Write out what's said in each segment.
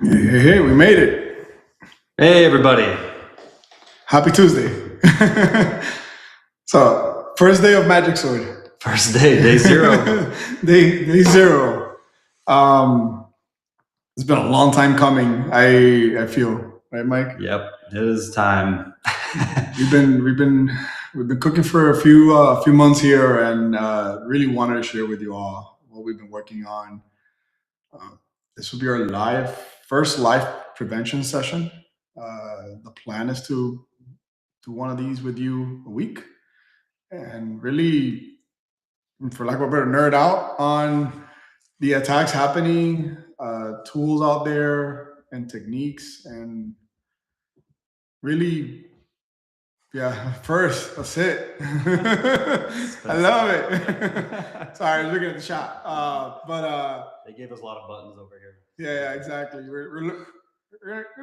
Hey, we made it. Hey, everybody. Happy Tuesday. So, first day of Magic Sword. First day 0. Day zero. It's been a long time coming. I feel, right, Mike? Yep, it is time. We've been cooking for a few months here, and really wanted to share with you all what we've been working on. This will be our first live prevention session. The plan is to do one of these with you a week, and really, for lack of a better, nerd out on the attacks happening, tools out there, and techniques, and really, yeah. First, that's it. I love it. Sorry, I was looking at the shot, but they gave us a lot of buttons over here. Yeah, exactly. We're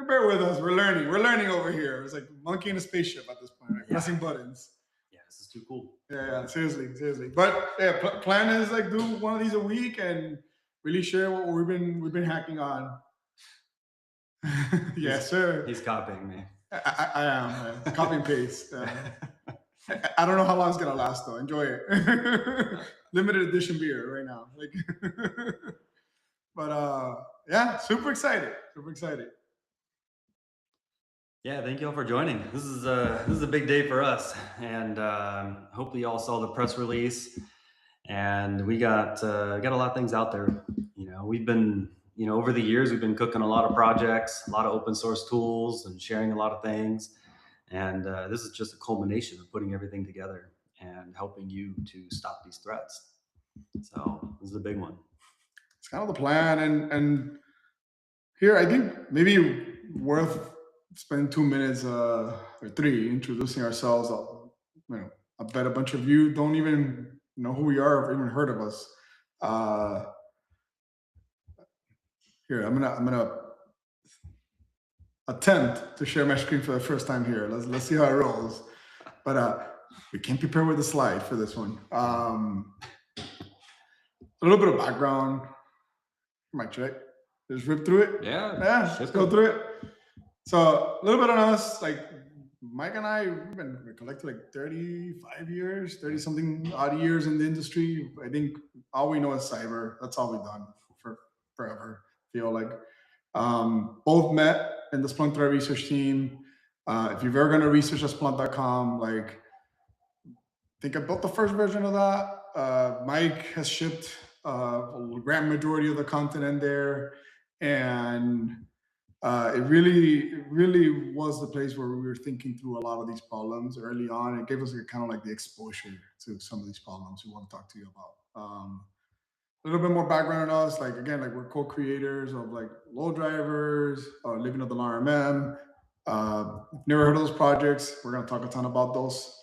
bear with us. We're learning over here. It's like monkey in a spaceship at this point, right? Yeah. Pressing buttons. Yeah, this is too cool. Yeah, seriously. But yeah, plan is like do one of these a week and really share what we've been hacking on. Yes, sir. He's copying me. I am copy and paste. I don't know how long it's gonna last though. Enjoy it. Limited edition beer right now. But yeah, super excited. Yeah, thank you all for joining. This is a big day for us, and hopefully you all saw the press release. And we got a lot of things out there. We've been over the years we've been cooking a lot of projects, a lot of open source tools, and sharing a lot of things. And this is just a culmination of putting everything together and helping you to stop these threats. So this is a big one. It's kind of the plan, and here I think maybe worth spending 2 minutes or 3 introducing ourselves. I bet a bunch of you don't even know who we are or even heard of us. Here, I'm gonna attempt to share my screen for the first time here. Let's see how it rolls. But we came prepared with a slide for this one. A little bit of background. Mic check. Just rip through it. Yeah. Let's go through it. So a little bit on us, like Mike and I, we've been collecting like 35 years, 30 something odd years in the industry. I think all we know is cyber. That's all we've done for forever. Feel like both met in the Splunk threat research team. If you've ever gone to research at Splunk.com, I think I built the first version of that. Mike has shipped a grand majority of the content in there, and it really was the place where we were thinking through a lot of these problems early on. It gave us kind of like the exposure to some of these problems we want to talk to you about. A little bit more background on us, we're co-creators of LOLDrivers, Living of the RMM. Never heard of those projects. We're going to talk a ton about those.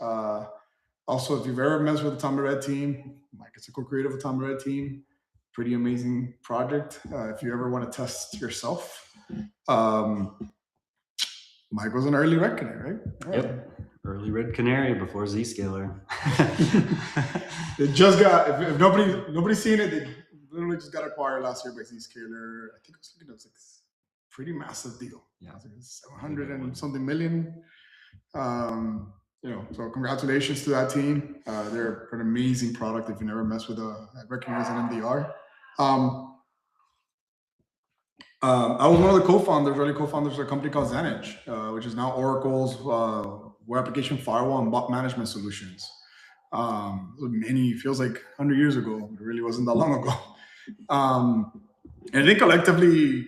Also, if you've ever messed with the Tom Red team, Mike is a co-creator of the Tom Red team. Pretty amazing project. If you ever want to test yourself, Mike was an early Red Canary, right? Yep. Early Red Canary before Zscaler. It just got, if nobody's seen it, they literally just got acquired last year by Zscaler. I think it was like pretty massive deal. Yeah. 700 and something million. So congratulations to that team. They're an amazing product if you never mess with a Red Canary as an MDR. I was one of the early co-founders of a company called Zenedge, which is now Oracle's web application firewall and bot management solutions. Feels like 100 years ago, but it really wasn't that long ago. And I think collectively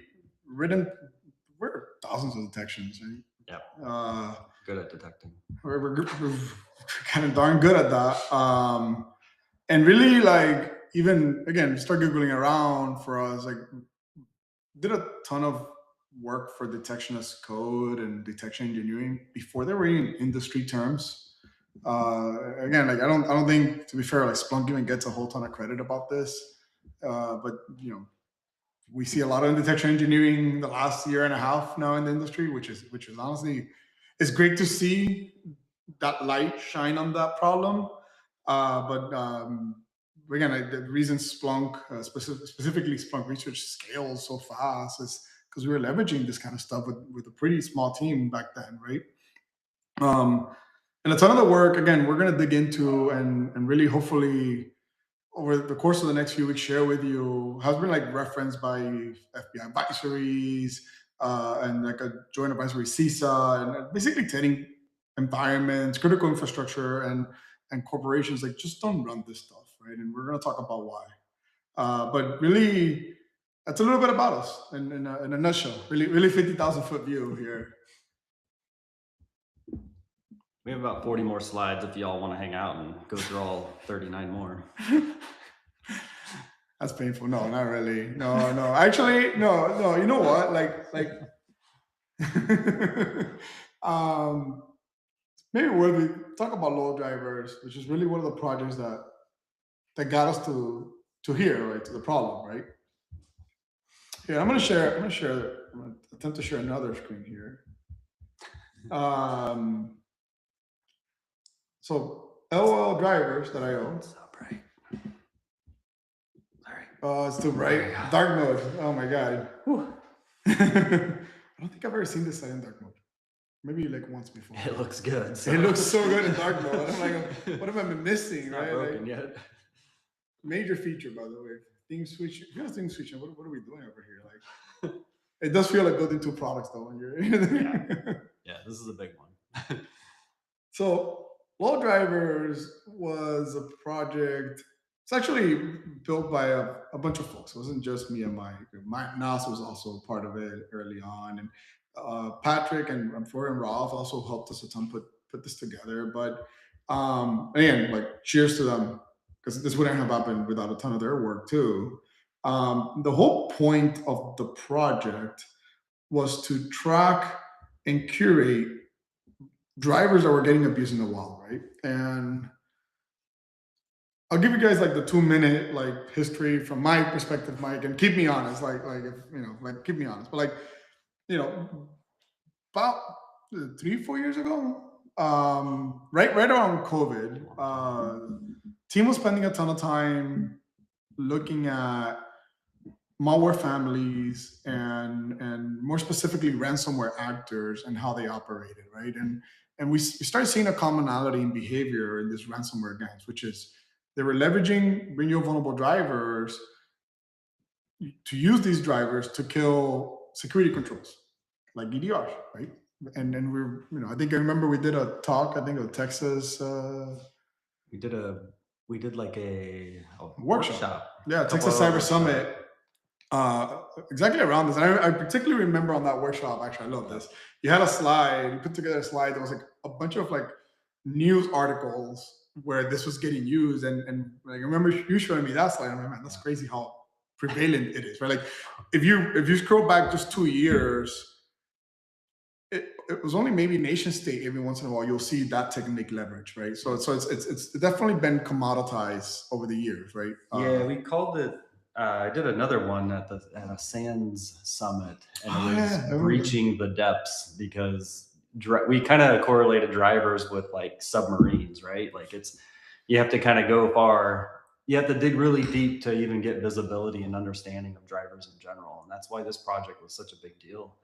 we're thousands of detections, right? Yep. Good at detecting. We're kind of darn good at that. And really, even again, start Googling around for us, did a ton of work for detection as code and detection engineering before they were in industry terms. Again, I don't think, to be fair, Splunk even gets a whole ton of credit about this. But we see a lot of detection engineering the last year and a half now in the industry, which is honestly, it's great to see that light shine on that problem. But again, the reason Splunk, specifically Splunk Research, scales so fast is because we were leveraging this kind of stuff with a pretty small team back then, right? And a ton of the work, again, we're going to dig into and really hopefully over the course of the next few weeks share with you has been like referenced by FBI advisories and like a joint advisory CISA and basically telling environments, critical infrastructure, and corporations like just don't run this stuff, right? And we're going to talk about why. But really, that's a little bit about us in a nutshell. Really 50,000 foot view here. We have about 40 more slides if y'all want to hang out and go through all 39 more. That's painful. No, not really. No. Actually, no. You know what? Maybe we talk about LOLDrivers, which is really one of the projects that got us to here, right? To the problem, right? Yeah, I'm gonna attempt to share another screen here. So LOLDrivers that I own. So bright. Sorry. Oh, it's too bright. Dark mode. Oh my god. I don't think I've ever seen this site in dark mode. Maybe like once before. It looks good. So. It looks so good in dark mode. I'm like, what have I been missing? It's right? not broken yet. Major feature, by the way. Theme switch. If you have theme switching, what are we doing over here? Like, it does feel like building two products though. When you're yeah, this is a big one. So LOLDrivers was a project. It's actually built by a bunch of folks. It wasn't just me and Mike. Nas was also part of it early on, and Patrick and Florian Rolf also helped us a ton put this together. But again, like cheers to them, because this wouldn't have happened without a ton of their work too. The whole point of the project was to track and curate drivers that were getting abused in the wild, right? And I'll give you guys like the 2-minute like history from my perspective, Mike, and keep me honest. Like if keep me honest. But like, about 3-4 years ago, right around COVID, team was spending a ton of time looking at malware families and more specifically ransomware actors and how they operated, right? And we started seeing a commonality in behavior in this ransomware gangs, which is they were leveraging real vulnerable drivers to use these drivers to kill security controls like EDRs, right? And then I think I remember we did a talk, I think of Texas. We did like a workshop. Yeah, Texas Cyber Summit. Exactly around this. And I particularly remember on that workshop, actually, I love this. You had a slide, you put together a slide that was like a bunch of like news articles where this was getting used. And like, I remember you showing me that slide. I'm like, man, that's crazy how prevalent it is, right? Like if you scroll back just 2 years, it was only maybe nation state every once in a while you'll see that technique leverage, right? So it's definitely been commoditized over the years, right? Yeah, we called it. I did another one at a SANS summit, and it was breaching the depths, because we kind of correlated drivers with like submarines, right? Like you have to kind of go far. You have to dig really deep to even get visibility and understanding of drivers in general, and that's why this project was such a big deal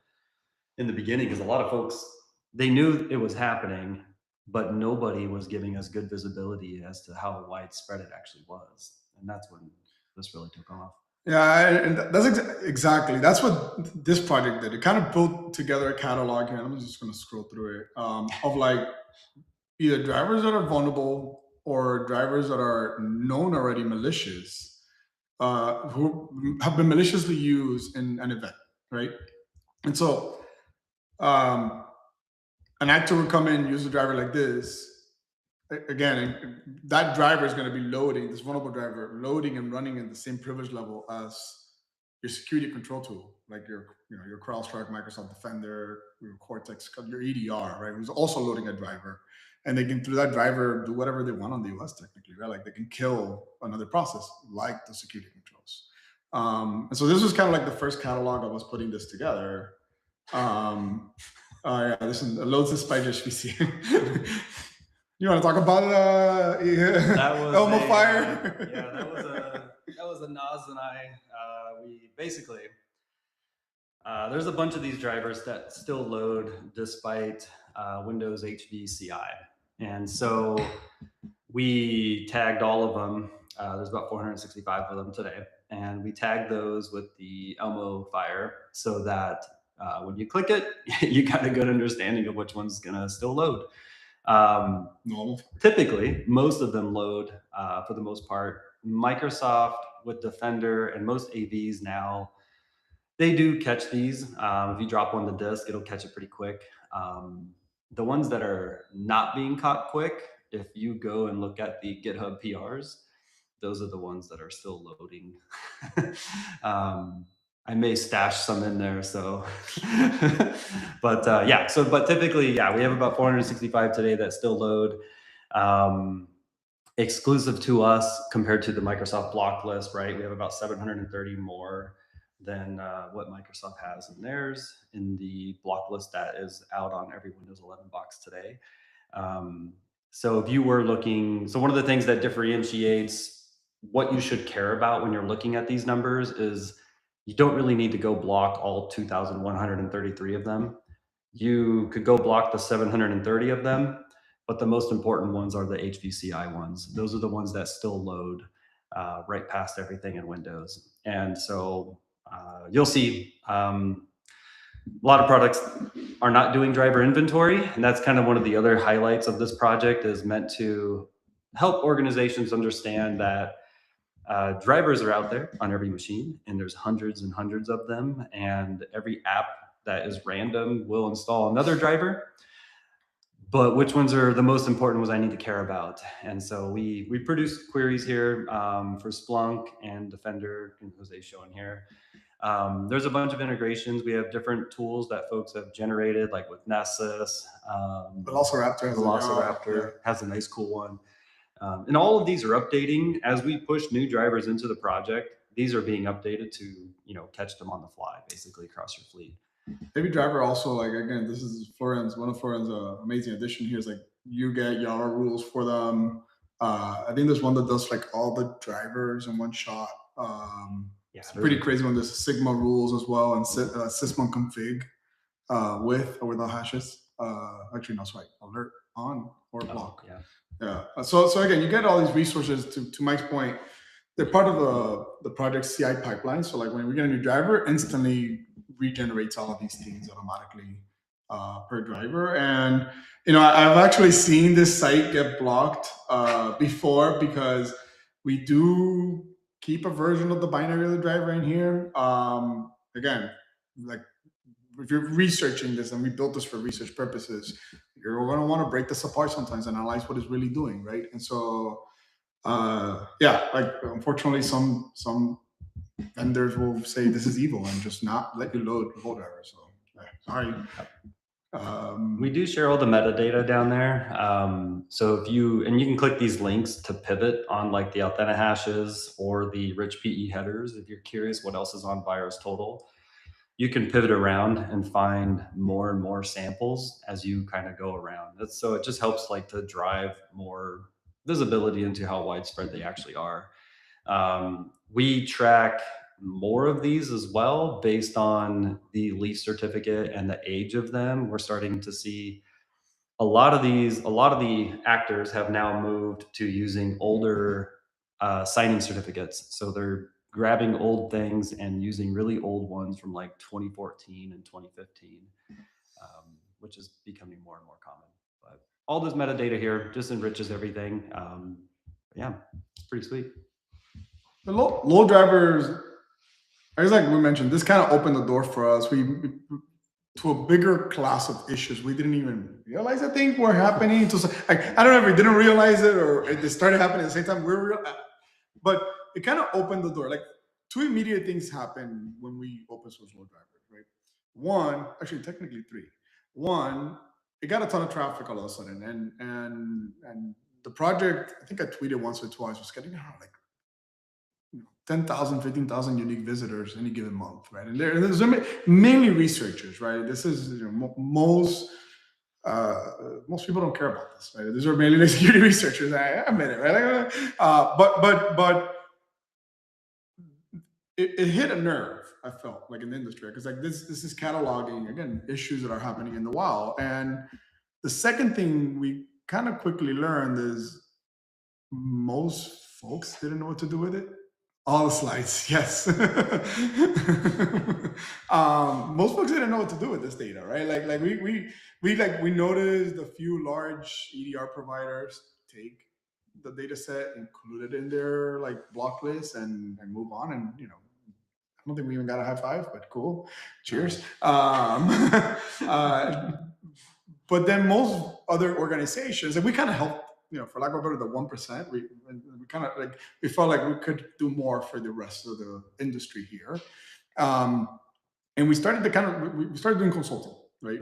in the beginning, because a lot of folks, they knew it was happening, but nobody was giving us good visibility as to how widespread it actually was, and that's when this really took off. Yeah, and that's exactly that's what this project did. It kind of built together a catalog here. I'm just going to scroll through it of like either drivers that are vulnerable or drivers that are known already malicious, who have been maliciously used in an event, right? And so an actor would come in, use a driver like this. Again, that driver is going to be loading, this vulnerable driver, loading and running at the same privilege level as your security control tool, like your CrowdStrike, Microsoft Defender, your Cortex, your EDR, right? Who's also loading a driver. And they can, through that driver, do whatever they want on the OS technically, right? Like they can kill another process like the security controls. And so this was kind of like the first catalog of us putting this together. Yeah, this is LOLBins HVCI. You want to talk about Elmo Fire? Yeah, that was a Nas and I. We basically, There's a bunch of these drivers that still load despite Windows HVCI. And so we tagged all of them. There's about 465 of them today. And we tagged those with the Elmo Fire so that when you click it, you got a good understanding of which one's going to still load. Normal. Typically, most of them load for the most part. Microsoft with Defender and most AVs now, they do catch these. If you drop one to disk, it'll catch it pretty quick. The ones that are not being caught quick, if you go and look at the GitHub PRs, those are the ones that are still loading. I may stash some in there, so. But yeah, but typically, yeah, we have about 465 today that still load. Exclusive to us compared to the Microsoft block list, right? We have about 730 more than what Microsoft has in theirs in the block list that is out on every Windows 11 box today. So if you were looking, so one of the things that differentiates what you should care about when you're looking at these numbers is you don't really need to go block all 2,133 of them. You could go block the 730 of them, but the most important ones are the HVCI ones. Those are the ones that still load right past everything in Windows. And so you'll see a lot of products are not doing driver inventory. And that's kind of one of the other highlights of this project, is meant to help organizations understand that drivers are out there on every machine, and there's hundreds and hundreds of them. And every app that is random will install another driver. But which ones are the most important ones I need to care about? And so we produce queries here for Splunk and Defender, and Jose's showing here. There's a bunch of integrations. We have different tools that folks have generated, like with Nessus. Velociraptor has a nice, cool one. And all of these are updating as we push new drivers into the project. These are being updated to, catch them on the fly, basically across your fleet. Baby driver also, like, again, this is Florian's, one of Florian's amazing addition here is like you get YARA rules for them. I think there's one that does like all the drivers in one shot. It's pretty crazy one. There's Sigma rules as well, and sysmon config with or without hashes. Actually, no, sorry, alert on or block. Yeah. So again, you get all these resources. To Mike's point, they're part of the project CI pipeline. So like when we get a new driver, instantly regenerates all of these things automatically per driver. And I've actually seen this site get blocked before because we do keep a version of the binary of the driver in here. Again, like if you're researching this, and we built this for research purposes, you're going to want to break this apart sometimes and analyze what it's really doing, right? And so yeah, like unfortunately some vendors will say this is evil and just not let you load LOLDrivers. So sorry. We do share all the metadata down there. So if you can click these links to pivot on like the Authena hashes or the rich PE headers. If you're curious what else is on VirusTotal, you can pivot around and find more and more samples as you kind of go around. So it just helps like to drive more visibility into how widespread they actually are. We track more of these as well based on the lease certificate and the age of them. We're starting to see a lot of the actors have now moved to using older signing certificates. So they're grabbing old things and using really old ones from like 2014 and 2015, which is becoming more and more common. But all this metadata here just enriches everything. Yeah, it's pretty sweet. The LOLDrivers, as like we mentioned, this kind of opened the door for us. We to a bigger class of issues we didn't even realize I think were happening. I don't know if we didn't realize it or it started happening at the same time. But it kind of opened the door. Like two immediate things happened when we open source LOLDrivers, right? One, actually technically three. One, it got a ton of traffic all of a sudden, and the project, I think I tweeted once or twice, was getting around like 10,000, 15,000 unique visitors any given month, right? And there's mainly researchers, right? This is most people don't care about this, right? These are mainly like security researchers. I admit it, right? But it hit a nerve I felt like in the industry, because like this is cataloging again issues that are happening in the wild. And the second thing we kind of quickly learned is most folks didn't know what to do with it. All the slides, yes. Most folks didn't know what to do with this data, right? Like we noticed a few large EDR providers take the data set, include it in their like block list, and move on. And I don't think we even got a high five, but cool. Cheers. But then most other organizations, and we kind of helped, for lack of a better, the 1%. We kind of like we felt like we could do more for the rest of the industry here, and we started to we started doing consulting, right?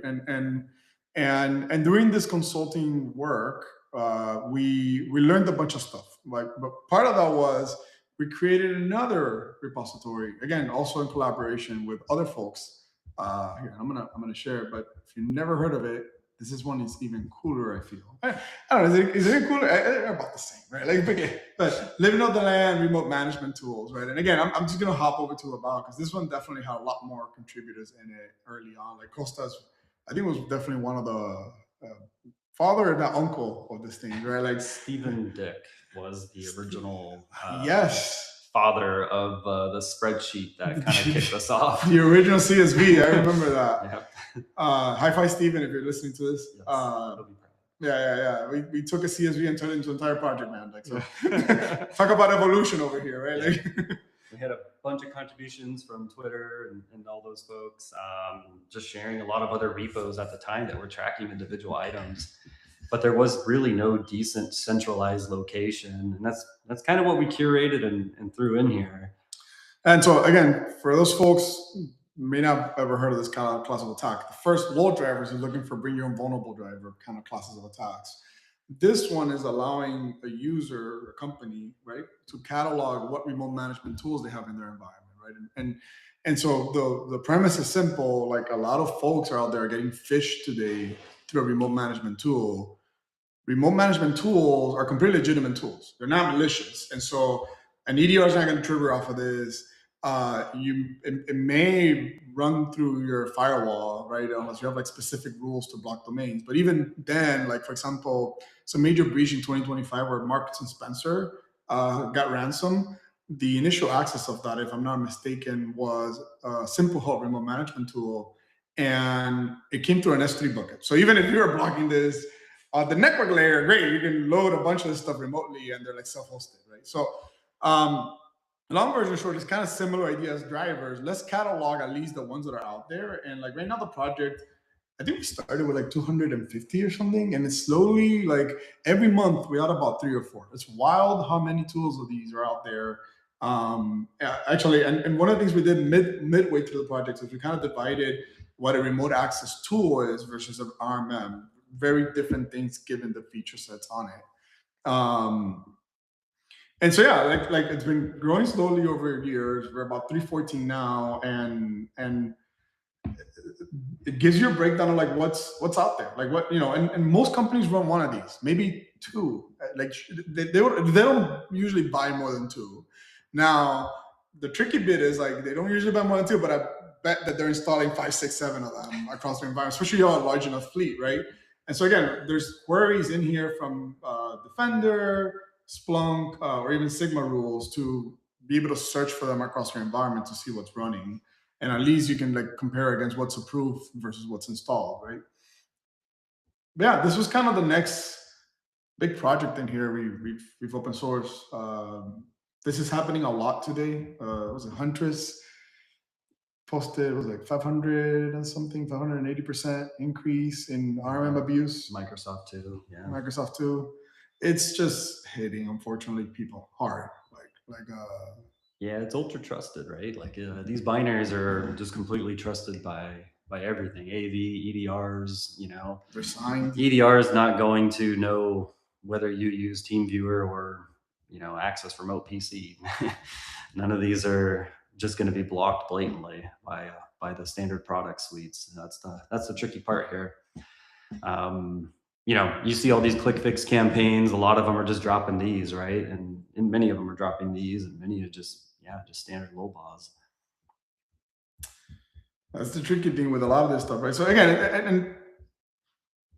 And doing this consulting work, we learned a bunch of stuff. Like, but part of that was we created another repository, again, also in collaboration with other folks. Here, I'm gonna share it, but if you never heard of it, this one is even cooler, I feel. I don't know, is it cooler? They're about the same, right? Like, but living off the land, remote management tools, right? And again, I'm just gonna hop over to About, because this one definitely had a lot more contributors in it early on. Like Costa's, I think, was definitely one of the father, not uncle of this thing, right? Like Stephen Dick was the original yes, father of the spreadsheet that kind of kicked us off. The original CSV, I remember that. Yep. High five, Stephen, if you're listening to this. Yes, yeah. We took a CSV and turned it into an entire project, man. Like, so talk about evolution over here, right? Like, we had a bunch of contributions from Twitter and all those folks, just sharing a lot of other repos at the time that were tracking individual items. But there was really no decent centralized location, and that's kind of what we curated and threw in here. And so again, for those folks who may not have ever heard of this kind of class of attack, the first LOLDrivers is looking for bring your own vulnerable driver kind of classes of attacks. This one is allowing a user or company, right, to catalog what remote management tools they have in their environment, right? And so the premise is simple. Like, a lot of folks are out there getting phished today through a remote management tool. Remote management tools are completely legitimate tools. They're not malicious. And so an EDR is not going to trigger off of this. It may run through your firewall, right? Unless you have like specific rules to block domains. But even then, like, for example, some major breach in 2025 where Marks and Spencer got ransom. The initial access of that, if I'm not mistaken, was a simple help remote management tool. And it came through an S3 bucket. So even if you're blocking this, the network layer, great, you can load a bunch of this stuff remotely and they're like self-hosted, right? So long version short, it's kind of similar idea as drivers. Let's catalog at least the ones that are out there. And like right now the project, I think we started with like 250 or something. And it's slowly, like every month we add about 3 or 4. It's wild how many tools of these are out there. Actually, and one of the things we did midway through the project is we kind of divided what a remote access tool is versus an RMM. Very different things given the feature sets on it. And so yeah, like it's been growing slowly over years. We're about 314 now, and it gives you a breakdown of like what's out there, like what and most companies run one of these, maybe 2. Like they don't usually buy more than 2. Now the tricky bit is like they don't usually buy more than 2, but I bet that they're installing 5, 6, 7 of them across their environment, especially on a large enough fleet, right? And so again, there's queries in here from Defender, Splunk, or even Sigma rules to be able to search for them across your environment to see what's running. And at least you can like compare against what's approved versus what's installed, right? But yeah, this was kind of the next big project in here. We've open source. This is happening a lot today. It was a Huntress posted, it was like 500 and something, 580% increase in RMM abuse. Microsoft too. Yeah. Microsoft too. It's just hitting, unfortunately, people hard. Yeah, it's ultra trusted, right? Like these binaries are just completely trusted by everything. AV, EDRs, they're signed. EDR is not going to know whether you use TeamViewer or access remote PC. None of these are just going to be blocked blatantly by the standard product suites. That's the tricky part here. You see all these click fix campaigns. A lot of them are just dropping these, right? And many of them are dropping these, and many are just standard LOLBins. That's the tricky thing with a lot of this stuff, right? So again, and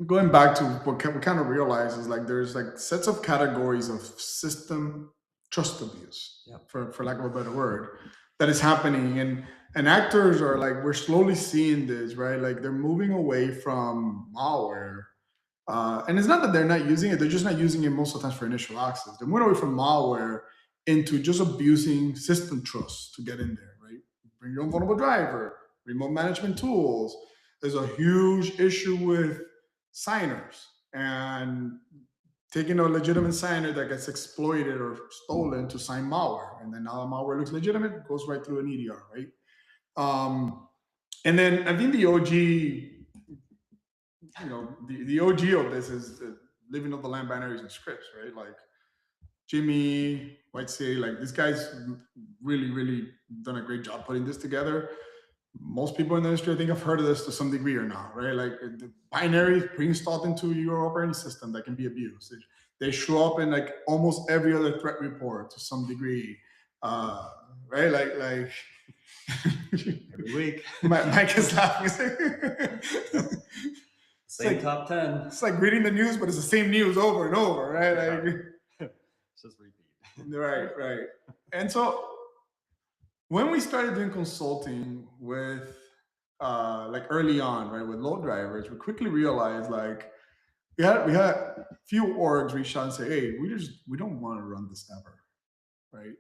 going back to what we kind of realize is like there's like sets of categories of system trust abuse, Yep. for lack of a better word, that is happening, and actors are like, we're slowly seeing this, right? Like they're moving away from malware, and it's not that they're not using it; they're just not using it most of the times for initial access. They're moving away from malware into just abusing system trust to get in there, right? Bring your own vulnerable driver, remote management tools. There's a huge issue with signers and taking a legitimate signer that gets exploited or stolen to sign malware. And then now the malware looks legitimate, it goes right through an EDR, right? And then I think the OG, the OG of this is living off the land binaries and scripts, right? Like Jimmy, White City, like these guys really, really done a great job putting this together. Most people in the industry, I think, have heard of this to some degree or not, right? Like the binaries pre-installed into your operating system that can be abused. They show up in like almost every other threat report to some degree, right? Like Every week. Mike is laughing. Same top 10. It's like reading the news, but it's the same news over and over, right? Like, just repeat. Right. And so when we started doing consulting with like early on, right, with LOLDrivers, we quickly realized like we had a few orgs reach out and say, hey, we don't want to run this ever, right?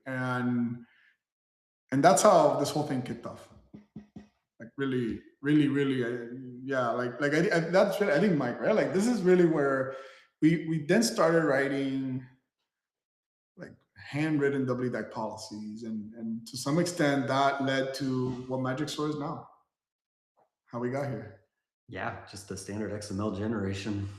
And that's how this whole thing kicked off. Like really, yeah. Like that's really, I think, Mike, right? Like this is really where we then started writing like handwritten WDAG policies, and to some extent that led to what Magic Sword is now. How we got here. Yeah, just the standard XML generation.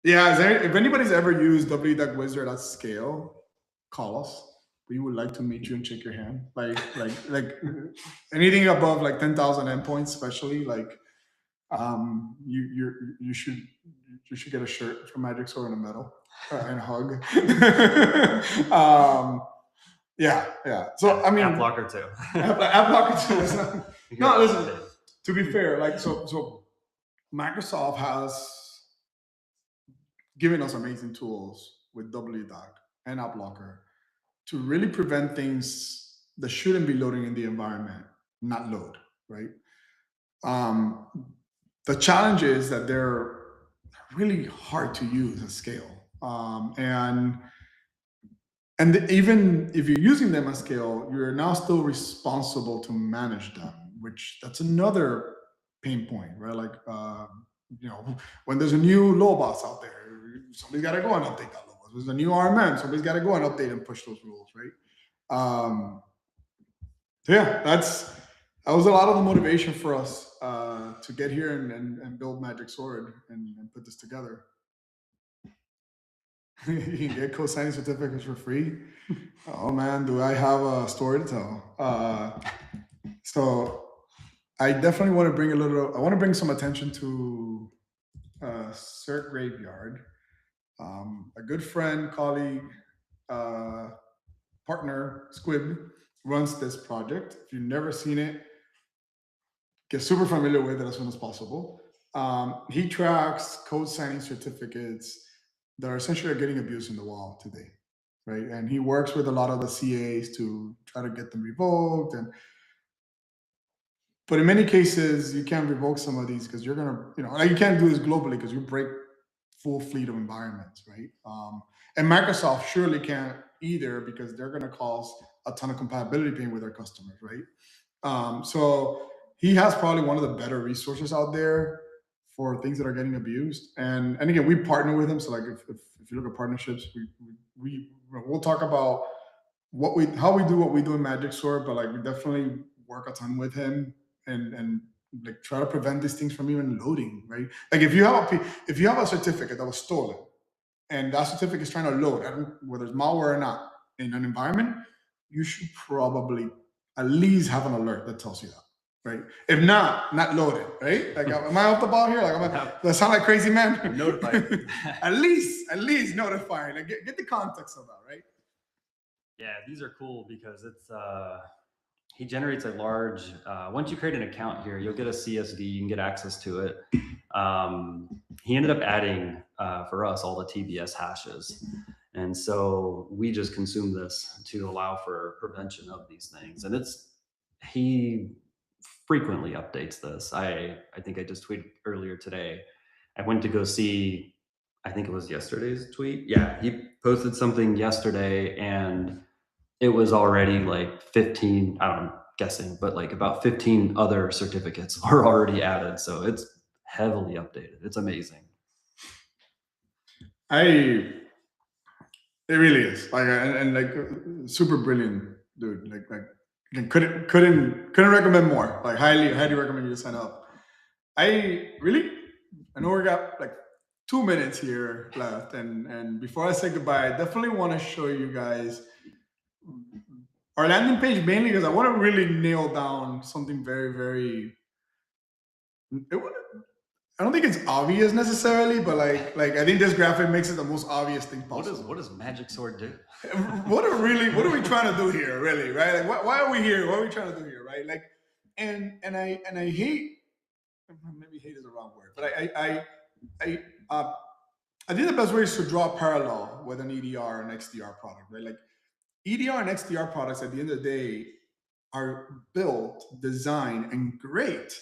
Yeah, if anybody's ever used WDAG Wizard at scale, call us. We would like to meet you and shake your hand. Like anything above like 10,000 endpoints, especially like you should get a shirt from Magic Sword and a medal and a hug. Yeah. So I mean, App Blocker too. App Blocker too. No, listen. To be fair, like so Microsoft has given us amazing tools with WDAG and App Blocker to really prevent things that shouldn't be loading in the environment not load, right? The challenge is that they're really hard to use at scale, and even if you're using them at scale, you're now still responsible to manage them, which that's another pain point, right? Like when there's a new LOLBoss out there, somebody's got to go and update that LOLBoss. There's a new RMM, somebody's got to go and update and push those rules, right? So yeah, that was a lot of the motivation for us to get here and build Magic Sword and put this together. You can get co-signing certificates for free. Oh man, do I have a story to tell? So I definitely want to bring some attention to Cert Graveyard. A good friend, colleague, partner, Squib, runs this project. If you've never seen it, get super familiar with it as soon as possible. He tracks code signing certificates that are essentially getting abused in the wild today, right? And he works with a lot of the CAs to try to get them revoked. But in many cases, you can't revoke some of these because you're gonna, like you can't do this globally because you break full fleet of environments, right? And Microsoft surely can't either because they're gonna cause a ton of compatibility pain with their customers, right? So he has probably one of the better resources out there for things that are getting abused. And again, we partner with him. So like if you look at partnerships, we'll talk about how we do what we do in Magic Sword, but like we definitely work a ton with him and like try to prevent these things from even loading, right? Like if you have a certificate that was stolen and that certificate is trying to load, whether it's malware or not, in an environment, you should probably at least have an alert that tells you that. Right. If not loaded. Right. Like, am I off the ball here? Like, do I sound like crazy man? Notify. at least notify. Like, get the context of that. Right. Yeah, these are cool because he generates a large, once you create an account here, you'll get a CSV, you can get access to it. He ended up adding for us all the TBS hashes. And so we just consume this to allow for prevention of these things. And he frequently updates this. I think I just tweeted earlier today. I went to go see, I think it was yesterday's tweet. Yeah, he posted something yesterday and it was already like 15, I'm guessing, but like about 15 other certificates are already added. So it's heavily updated. It's amazing. It really is like, and like super brilliant, dude. Like couldn't recommend more. Like highly recommend you to sign up. I know we got like 2 minutes here left, and before I say goodbye, I definitely want to show you guys our landing page, mainly because I want to really nail down something very, very. I don't think it's obvious necessarily, but like I think this graphic makes it the most obvious thing possible. What does Magic Sword do? What are we trying to do here, really, right? Like, why are we here? What are we trying to do here, right? Like, and I hate, maybe hate is the wrong word, but I think the best way is to draw a parallel with an EDR and XDR product, right? Like EDR and XDR products at the end of the day are built, designed, and great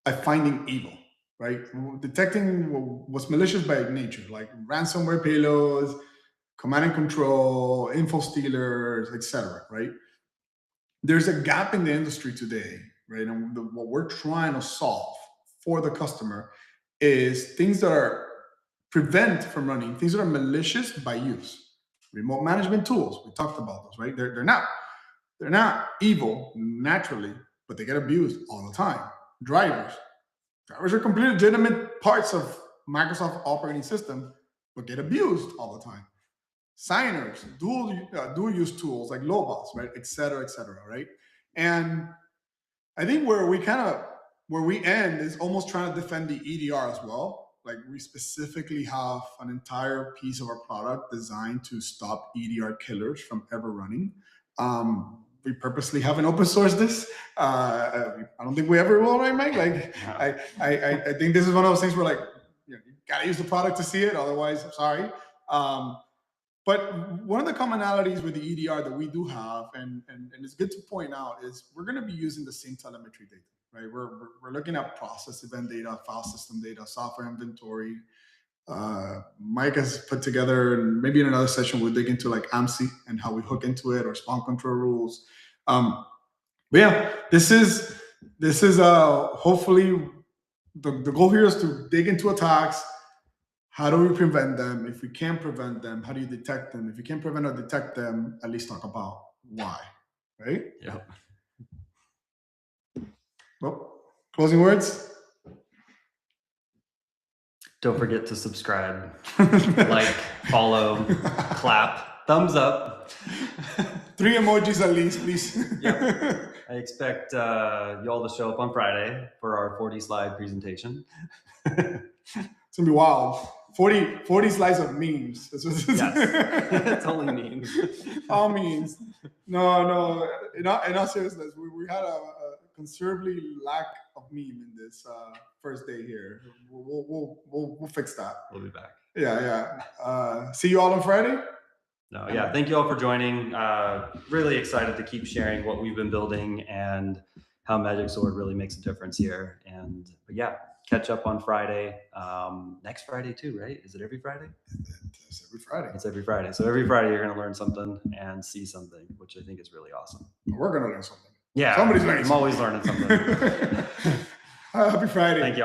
at finding evil, right? Detecting what's malicious by nature, like ransomware payloads, command and control, info stealers, etc. Right? There's a gap in the industry today, right? And what we're trying to solve for the customer is things that are prevent from running, things that are malicious by use. Remote management tools, we talked about those, right? They're not evil naturally, but they get abused all the time. Drivers are completely legitimate parts of Microsoft operating system, but get abused all the time. Signers, dual use tools like LOLBins, right, et cetera, right? And I think where we end is almost trying to defend the EDR as well. Like we specifically have an entire piece of our product designed to stop EDR killers from ever running. We purposely haven't open sourced this. I don't think we ever will, right, Mike? Like, I think this is one of those things where like you gotta use the product to see it. Otherwise, I'm sorry. But one of the commonalities with the EDR that we do have, and it's good to point out, is we're going to be using the same telemetry data, right? We're looking at process event data, file system data, software inventory. Mike has put together, and maybe in another session we'll dig into like AMSI and how we hook into it, or spawn control rules. But yeah, this is hopefully the goal here is to dig into attacks. How do we prevent them? If we can't prevent them, how do you detect them? If you can't prevent or detect them, at least talk about why, right? Yeah. Well, closing words? Don't forget to subscribe, like, follow, clap, thumbs up. 3 emojis at least, please. Yep. I expect you all to show up on Friday for our 40-slide presentation. It's gonna be wild. 40 slides of memes. Yes, it's only memes. All memes. No. In all seriousness, we had a considerably lack of meme in this first day here. We'll fix that. We'll be back. Yeah. See you all on Friday. No, yeah. Thank you all for joining. Really excited to keep sharing what we've been building and how Magic Sword really makes a difference here. But yeah, catch up on Friday. Next Friday too, right? Is it every Friday? It's every Friday. It's every Friday. So every Friday you're going to learn something and see something, which I think is really awesome. We're going to learn something. Yeah. Somebody's learning I'm always learning something. Happy Friday. Thank you all.